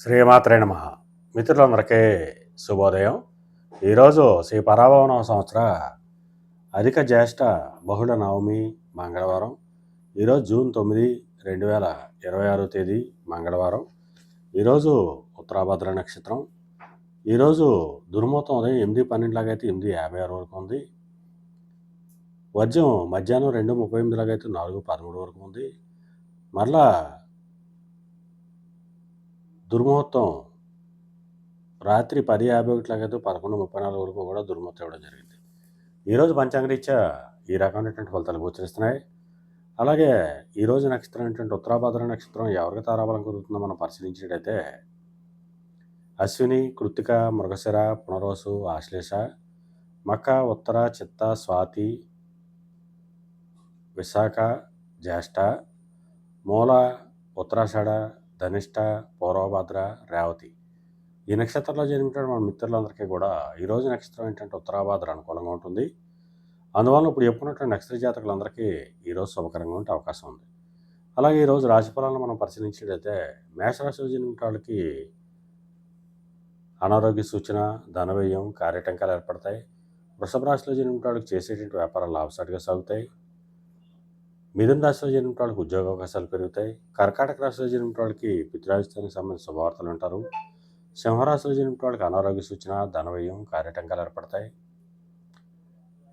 శ్రీమాత్రే నమః. మిత్రులందరికీ శుభోదయం. ఈరోజు శ్రీ పరాభవనామ సంవత్సర అధిక జ్యేష్ఠ బహుళ నవమి మంగళవారం. ఈరోజు జూన్ 9, 2026 తేదీ మంగళవారం. ఈరోజు ఉత్తరాభద్ర నక్షత్రం. ఈరోజు దుర్ముహూర్తం ఉదయం 8:12 లాగైతే 8:56 వరకు ఉంది. వర్జ్యం మధ్యాహ్నం 2:38 లాగైతే 4:13 వరకు ఉంది. మరలా దుర్ముహూర్తం రాత్రి 10:51 లాగైతే 11:34 వరకు కూడా దుర్ముహూర్తం ఇవ్వడం జరిగింది. ఈరోజు పంచాంగరీత్యా ఈ రకమైనటువంటి ఫలితాలు గోచరిస్తున్నాయి. అలాగే ఈరోజు నక్షత్రం ఏంటంటే ఉత్తరాభద్ర నక్షత్రం ఎవరికి తారాబలం కుదురుతుందో మనం పరిశీలించినట్టయితే అశ్విని, కృత్తిక, మృగశిర, పునరోసు, ఆశ్లేష, మక, ఉత్తర, చిత్త, స్వాతి, విశాఖ, జ్యేష్ఠ, మూల, ఉత్తరాషాఢ, ధనిష్ట, పూర్వభద్ర, రేవతి. ఈ నక్షత్రంలో జన్మించిన మన మిత్రులందరికీ కూడా ఈరోజు నక్షత్రం ఏంటంటే ఉత్తరాభాద్ర అనుకూలంగా ఉంటుంది. అందువల్ల ఇప్పుడు చెప్పుకున్నటువంటి నక్షత్ర జాతకులందరికీ ఈరోజు శుభకరంగా ఉండే అవకాశం ఉంది. అలాగే ఈరోజు రాశిఫలాలను మనం పరిశీలించినట్లయితే మేషరాశిలో జన్మించిన వాళ్ళకి అనారోగ్య సూచన, ధనవ్యయం, కార్యటంకాలు ఏర్పడతాయి. వృషభ రాశిలో జన్మించిన వాళ్ళకి చేసేటువంటి వ్యాపారాలు లాభసాటిగా సాగుతాయి. మిథున రాశిలో జన్మించిన వాళ్ళకి ఉద్యోగ అవకాశాలు పెరుగుతాయి. కర్కాటక రాశిలో జన్మించిన వాళ్ళకి పితృరాజధానికి సంబంధించిన శుభవార్తలు ఉంటారు. సింహరాశిలో జన్మించిన వాళ్ళకి అనారోగ్య సూచన, ధనవ్యయం, కార్యటంకాలు ఏర్పడతాయి.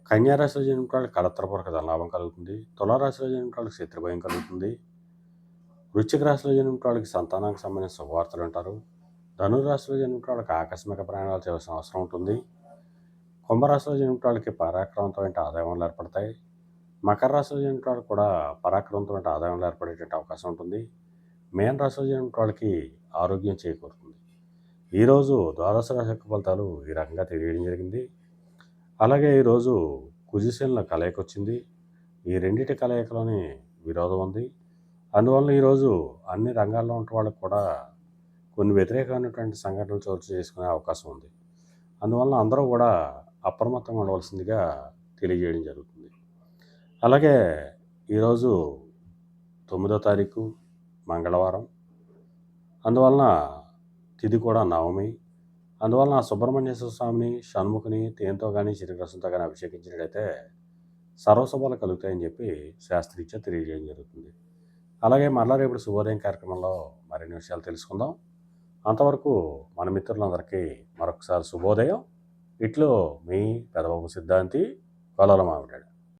కన్యారాశిలో జన్మించిన వాళ్ళకి కళత్రపూర్వక ధనలాభం కలుగుతుంది. తులారాశిలో జన్మించిన వాళ్ళకి శత్రుభయం కలుగుతుంది. వృశ్చిక రాశిలో జన్మించిన వాళ్ళకి సంతానానికి సంబంధించిన శుభవార్తలు ఉంటారు. ధనురాశిలో జన్మించిన వాళ్ళకి ఆకస్మిక ప్రయాణాలు చేయాల్సిన అవసరం ఉంటుంది. కుంభరాశిలో జన్మించిన వాళ్ళకి పరాక్రమంతమైన ఆదాయాలు ఏర్పడతాయి. మకర రాశిలో జన్మించిన వాళ్ళకి కూడా పరాక్రమంతమైన ఆదాయాలు ఏర్పడేటువంటి అవకాశం ఉంటుంది. మేన రాశిలో జన్మించిన వాళ్ళకి ఆరోగ్యం చేకూరుతుంది. ఈరోజు ద్వాదశ రాశి యొక్క ఫలితాలు ఈ రకంగా తెలియడం జరిగింది. అలాగే ఈరోజు కుజిశీల కలయిక వచ్చింది. ఈ రెండింటి కలయికలోని విరోధం ఉంది. అందువల్ల ఈరోజు అన్ని రంగాల్లో ఉన్న వాళ్ళకు కూడా కొన్ని వ్యతిరేకమైనటువంటి సంఘటనలు చోటు చేసుకునే అవకాశం ఉంది. అందువల్ల అందరూ కూడా అప్రమత్తంగా ఉండవలసిందిగా తెలియజేయడం జరుగుతుంది. అలాగే ఈరోజు 9వ తారీఖు మంగళవారం. అందువలన తిథి కూడా నవమి. అందువలన సుబ్రహ్మణ్యేశ్వర స్వామిని, షణ్ముఖుని తేనెతో కానీ చిరకరసంతో కానీ అభిషేకించినట్లయితే సర్వశుభాలు కలుగుతాయని చెప్పి శాస్త్రీత్యా తెలియజేయడం జరుగుతుంది. అలాగే మరలా రేపు శుభోదయం కార్యక్రమంలో మరిన్ని విషయాలు తెలుసుకుందాం. అంతవరకు మన మిత్రులందరికీ మరొకసారి శుభోదయం. ఇట్లు మీ పెదబాబు సిద్ధాంతి కొలల మామిడాడు.